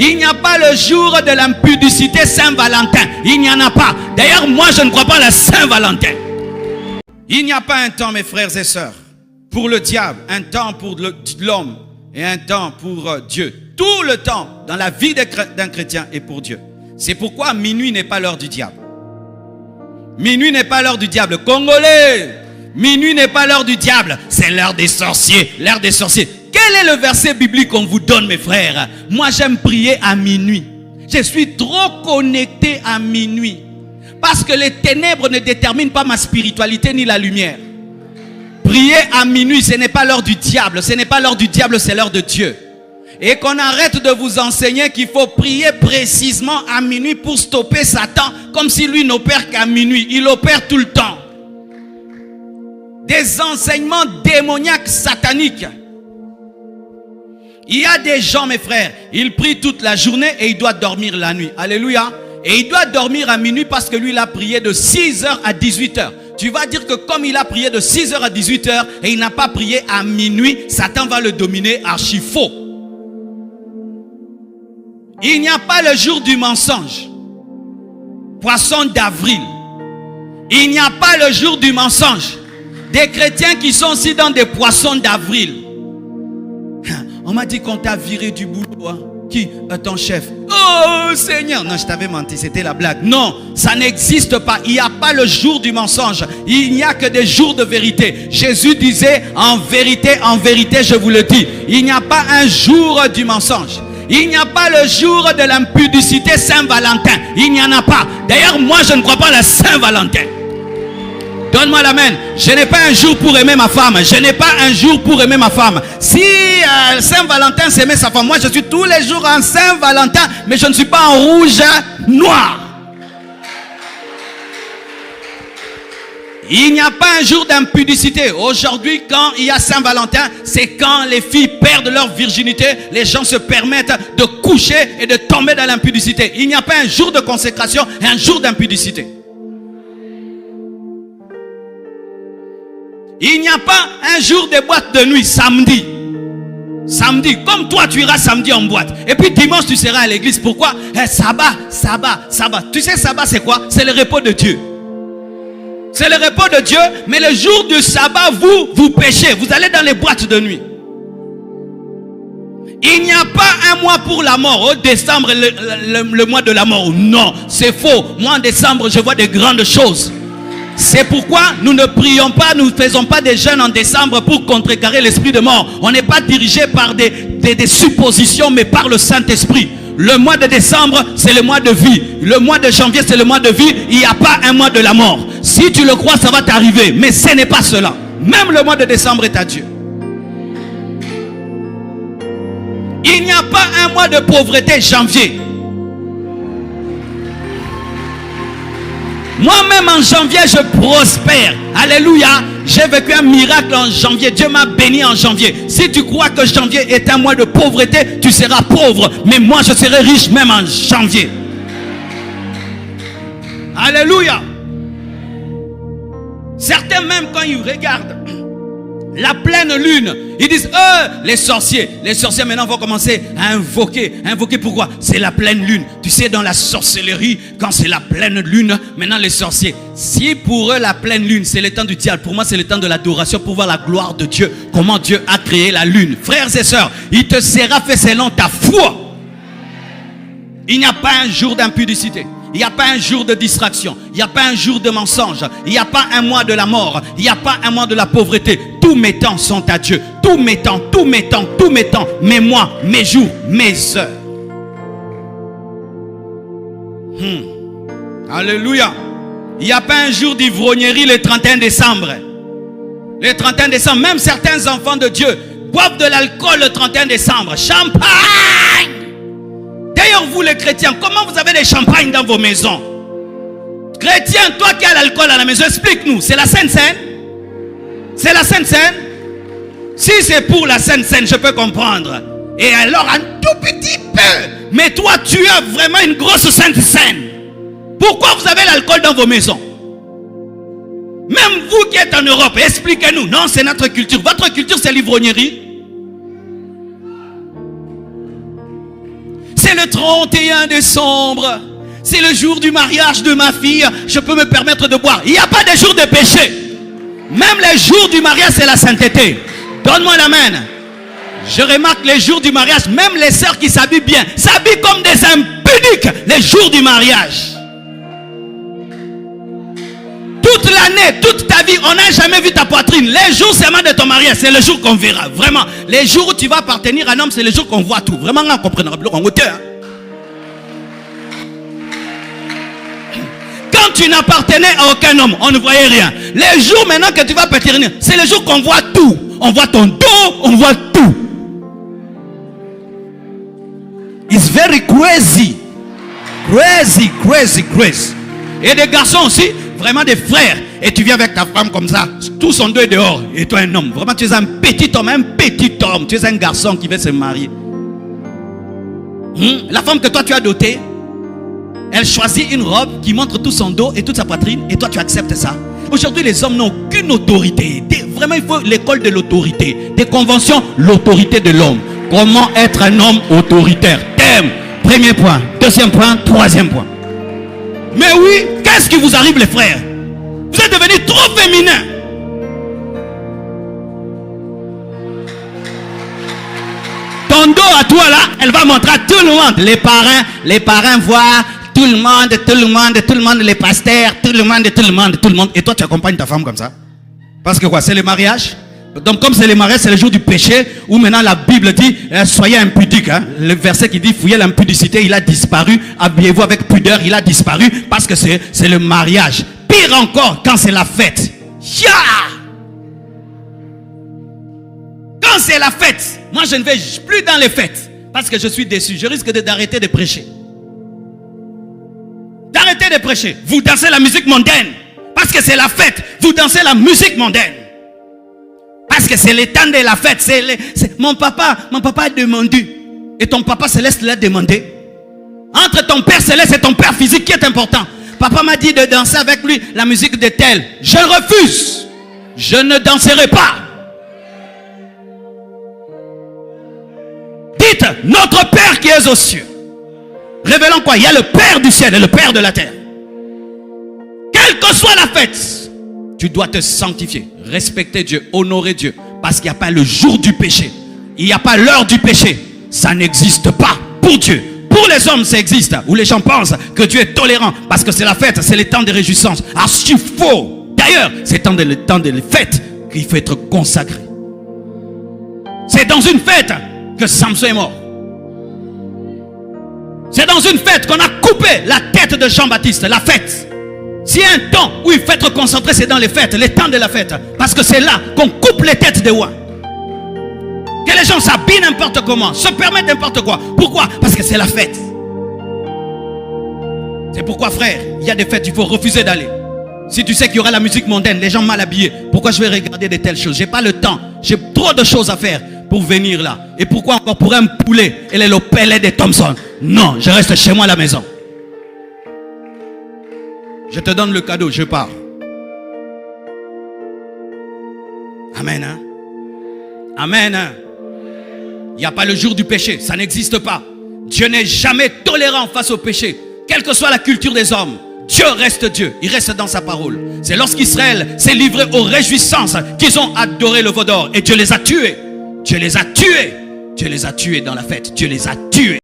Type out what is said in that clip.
Il n'y a pas le jour de l'impudicité Saint-Valentin. Il n'y en a pas. D'ailleurs, moi, je ne crois pas à la Saint-Valentin. Il n'y a pas un temps, mes frères et sœurs, pour le diable, un temps pour l'homme et un temps pour Dieu. Tout le temps dans la vie d'un chrétien est pour Dieu. C'est pourquoi minuit n'est pas l'heure du diable. Minuit n'est pas l'heure du diable. Congolais, minuit n'est pas l'heure du diable. C'est l'heure des sorciers. L'heure des sorciers. Quel est le verset biblique qu'on vous donne, mes frères? Moi, j'aime prier à minuit. Je suis trop connecté à minuit. Parce que les ténèbres ne déterminent pas ma spiritualité ni la lumière. Prier à minuit, ce n'est pas l'heure du diable. Ce n'est pas l'heure du diable, c'est l'heure de Dieu. Et qu'on arrête de vous enseigner qu'il faut prier précisément à minuit pour stopper Satan, comme si lui n'opère qu'à minuit. Il opère tout le temps. Des enseignements démoniaques sataniques. Il y a des gens, mes frères, ils prient toute la journée et il doit dormir la nuit. Alléluia. Et il doit dormir à minuit parce que lui, il a prié de 6h à 18h. Tu vas dire que comme il a prié de 6h à 18h et il n'a pas prié à minuit, Satan va le dominer, archi faux. Il n'y a pas le jour du mensonge. Poisson d'avril. Il n'y a pas le jour du mensonge. Des chrétiens qui sont aussi dans des poissons d'avril. On m'a dit qu'on t'a viré du boulot. Hein. Qui? Ton chef. Oh Seigneur. Non, je t'avais menti, c'était la blague. Non, ça n'existe pas. Il n'y a pas le jour du mensonge. Il n'y a que des jours de vérité. Jésus disait, en vérité, je vous le dis. Il n'y a pas un jour du mensonge. Il n'y a pas le jour de l'impudicité Saint-Valentin. Il n'y en a pas. D'ailleurs, moi, je ne crois pas à la Saint-Valentin. Donne-moi l'amen. Je n'ai pas un jour pour aimer ma femme. Je n'ai pas un jour pour aimer ma femme. Si Saint-Valentin s'aimait sa femme, moi je suis tous les jours en Saint-Valentin, mais je ne suis pas en rouge noir. Il n'y a pas un jour d'impudicité. Aujourd'hui, quand il y a Saint-Valentin, c'est quand les filles perdent leur virginité. Les gens se permettent de coucher et de tomber dans l'impudicité. Il n'y a pas un jour de consécration et un jour d'impudicité. Il n'y a pas un jour de boîte de nuit, samedi. Samedi, comme toi tu iras samedi en boîte. Et puis dimanche tu seras à l'église. Pourquoi? Sabbat. Tu sais sabbat c'est quoi? C'est le repos de Dieu. C'est le repos de Dieu. Mais le jour du sabbat, vous péchez. Vous allez dans les boîtes de nuit. Il n'y a pas un mois pour la mort. Au décembre, le mois de la mort. Non, c'est faux. Moi en décembre, je vois de grandes choses. C'est pourquoi nous ne prions pas, nous ne faisons pas des jeûnes en décembre pour contrecarrer l'esprit de mort. On n'est pas dirigé par des suppositions, mais par le Saint-Esprit. Le mois de décembre, c'est le mois de vie. Le mois de janvier, c'est le mois de vie. Il n'y a pas un mois de la mort. Si tu le crois, ça va t'arriver. Mais ce n'est pas cela. Même le mois de décembre est à Dieu. Il n'y a pas un mois de pauvreté, janvier. Moi-même en janvier, je prospère. Alléluia. J'ai vécu un miracle en janvier. Dieu m'a béni en janvier. Si tu crois que janvier est un mois de pauvreté, tu seras pauvre. Mais moi, je serai riche même en janvier. Alléluia. Certains même quand ils regardent la pleine lune, ils disent les sorciers maintenant vont commencer à invoquer. Invoquer pourquoi? C'est la pleine lune. Tu sais, dans la sorcellerie, quand c'est la pleine lune, maintenant les sorciers, si pour eux la pleine lune c'est le temps du diable, pour moi c'est le temps de l'adoration pour voir la gloire de Dieu. Comment Dieu a créé la lune. Frères et sœurs, il te sera fait selon ta foi. Il n'y a pas un jour d'impudicité. Il n'y a pas un jour de distraction. Il n'y a pas un jour de mensonge. Il n'y a pas un mois de la mort. Il n'y a pas un mois de la pauvreté. Tous mes temps sont à Dieu. Tous mes temps. Mes mois, mes jours, mes heures. Alléluia. Il n'y a pas un jour d'ivrognerie le 31 décembre. Le 31 décembre, même certains enfants de Dieu boivent de l'alcool le 31 décembre. Champagne. D'ailleurs, vous les chrétiens, comment vous avez des champagnes dans vos maisons? Chrétien, toi qui as l'alcool à la maison, explique-nous. C'est la Sainte Seine? C'est la Sainte Seine? Si c'est pour la Sainte Seine, je peux comprendre. Et alors, un tout petit peu. Mais toi, tu as vraiment une grosse Sainte Seine. Pourquoi vous avez l'alcool dans vos maisons? Même vous qui êtes en Europe, expliquez-nous. Non, c'est notre culture. Votre culture, c'est l'ivrognerie. c'est le 31 décembre. C'est le jour du mariage de ma fille. Je peux me permettre de boire. Il n'y a pas de jour de péché. Même les jours du mariage, c'est la sainteté. Donne-moi l'amen. Je remarque les jours du mariage, même les sœurs qui s'habillent bien, s'habillent comme des impudiques les jours du mariage. Toute l'année, toute ta vie, on n'a jamais vu ta poitrine. Les jours seulement de ton mariage, c'est le jour qu'on verra. Vraiment, les jours où tu vas appartenir à un homme, c'est le jour qu'on voit tout. Vraiment, on comprendra plus en hauteur. Quand tu n'appartenais à aucun homme, on ne voyait rien. Les jours maintenant que tu vas appartenir, c'est le jour qu'on voit tout. On voit ton dos, on voit tout. It's very crazy. Crazy, crazy, crazy. Et des garçons aussi, vraiment des frères. Et tu viens avec ta femme comme ça, tout son dos est dehors. Et toi un homme. Vraiment tu es un petit homme, un petit homme. Tu es un garçon qui veut se marier. La femme que toi tu as dotée, elle choisit une robe qui montre tout son dos et toute sa poitrine. Et toi tu acceptes ça. Aujourd'hui les hommes n'ont aucune autorité. Vraiment il faut l'école de l'autorité. Des conventions, l'autorité de l'homme. Comment être un homme autoritaire. Thème, premier point. Deuxième point, troisième point. Mais oui, qu'est-ce qui vous arrive les frères? Vous êtes devenus trop féminins. Ton dos à toi là, elle va montrer à tout le monde. Les parents voient tout le monde, les pasteurs, tout le monde. Et toi tu accompagnes ta femme comme ça. Parce que quoi, c'est le mariage. Donc comme c'est le mariage, c'est le jour du péché. Où maintenant la Bible dit, soyez impudiques. Le verset qui dit, fouillez l'impudicité, il a disparu. Habillez-vous avec pudeur, il a disparu. Parce que c'est le mariage. Pire encore, quand c'est la fête. Quand c'est la fête, moi je ne vais plus dans les fêtes. Parce que je suis déçu, je risque d'arrêter de prêcher. D'arrêter de prêcher. Vous dansez la musique mondaine. Parce que c'est la fête, vous dansez la musique mondaine. Parce que c'est le temps de la fête. Mon papa a demandé. Et ton papa céleste l'a demandé. Entre ton père céleste et ton père physique, qui est important? Papa m'a dit de danser avec lui la musique de tel. Je refuse. Je ne danserai pas. Dites, notre Père qui est aux cieux. Révélons quoi? Il y a le Père du ciel et le Père de la terre. Quelle que soit la fête, tu dois te sanctifier, respecter Dieu, honorer Dieu. Parce qu'il n'y a pas le jour du péché. Il n'y a pas l'heure du péché. Ça n'existe pas pour Dieu. Pour les hommes, ça existe. Où les gens pensent que Dieu est tolérant. Parce que c'est la fête, c'est le temps de réjouissance. Archi faux. D'ailleurs, c'est le temps de fête qu'il faut être consacré. C'est dans une fête que Samson est mort. C'est dans une fête qu'on a coupé la tête de Jean-Baptiste. La fête. S'il y a un temps où il faut être concentré, c'est dans les fêtes, les temps de la fête. Parce que c'est là qu'on coupe les têtes des rois. Que les gens s'habillent n'importe comment, se permettent n'importe quoi. Pourquoi? Parce que c'est la fête. C'est pourquoi, frère, il y a des fêtes, il faut refuser d'aller. Si tu sais qu'il y aura la musique mondaine, les gens mal habillés, pourquoi je vais regarder de telles choses? J'ai pas le temps, j'ai trop de choses à faire pour venir là. Et pourquoi encore pour un poulet et les lopelets de Thompson? Non, je reste chez moi à la maison. Je te donne le cadeau, je pars. Amen. Hein? Amen. Hein? Il n'y a pas le jour du péché, ça n'existe pas. Dieu n'est jamais tolérant face au péché. Quelle que soit la culture des hommes, Dieu reste Dieu, il reste dans sa parole. C'est lorsqu'Israël s'est livré aux réjouissances qu'ils ont adoré le veau d'or. Et Dieu les a tués. Dieu les a tués. Dieu les a tués dans la fête. Dieu les a tués.